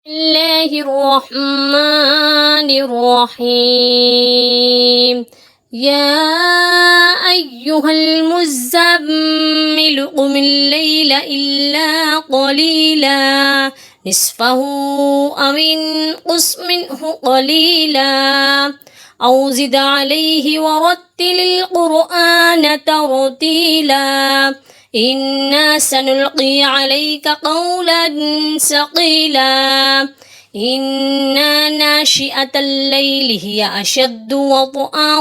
الله الرحمن الرحيم. يا أيها المزمل قم الليل إلا قليلا نصفه أو انقص منه قليلا أو زد عليه ورتل القرآن ترتيلا إنا سنلقي عليك قولا ثقيلا إن ناشئة الليل هي أشد وطئا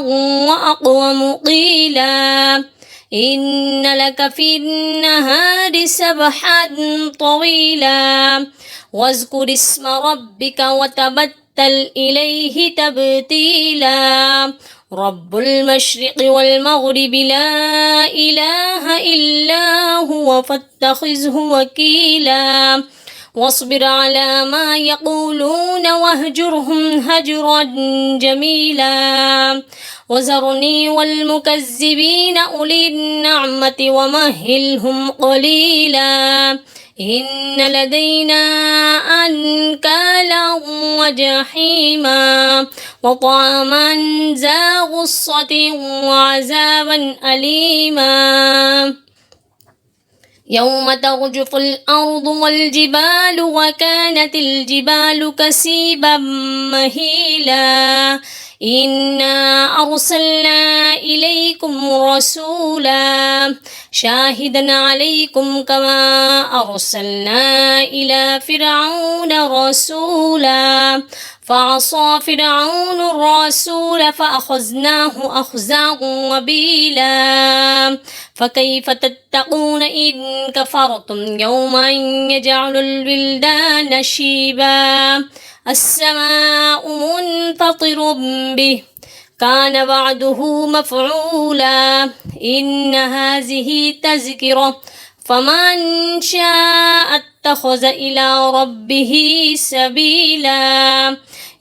وأقوم قيلا إن لك في النهار سبحا طويلا واذكر اسم ربك وتبتل إليه تبتيلا رب المشرق والمغرب لا إله إلا هو فاتخذه وكيلا واصبر على ما يقولون واهجرهم هجرا جميلا وذرني والمكذبين أولي النعمة ومهلهم قليلا إن لدينا أنكالا وجحيما وطعاما ذا غصة وعذابا أليما يوم ترجف الأرض والجبال وكانت الجبال كثيبا مهيلا إنا أرسلنا إليكم رسولا شاهدا عليكم كما أرسلنا إلى فرعون رسولا فعصى فرعون الرسول فأخذناه أخذا وبيلا فكيف تتقون إن كفرتم يوما يجعل الولدان شيبا السماء منفطر به كان وعده مفعولا إن هذه تذكرة فمن شاء اتخذ إلى ربه سبيلا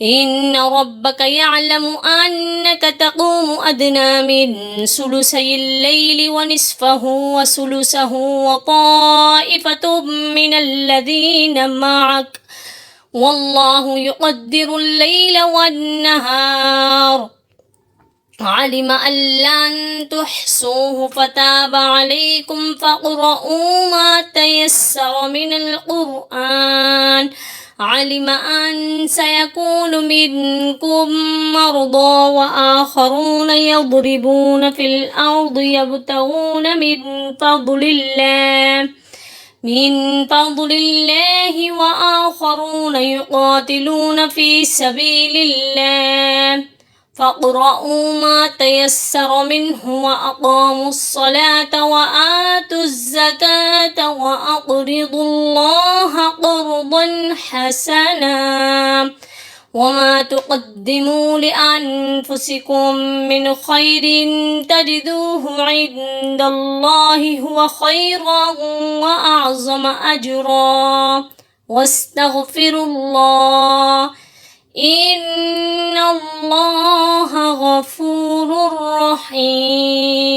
إن ربك يعلم أنك تقوم أدنى من ثلثي الليل ونصفه وثلثه وطائفة من الذين معك والله يقدر الليل والنهار علم أن لن تحصوه فتاب عليكم فاقرؤوا ما تيسر من القرآن علم أن سيكون منكم مرضى وآخرون يضربون في الأرض يبتغون من فضل الله وآخرون يقاتلون في سبيل الله فاقرؤوا ما تيسر منه وأقاموا الصلاة وآتوا الزكاة وأقرضوا الله قرضا حسنا وما تقدموا لأنفسكم من خير تجدوه عند الله هو خيرا وأعظم أجرا واستغفروا الله إن الله غفور رحيم.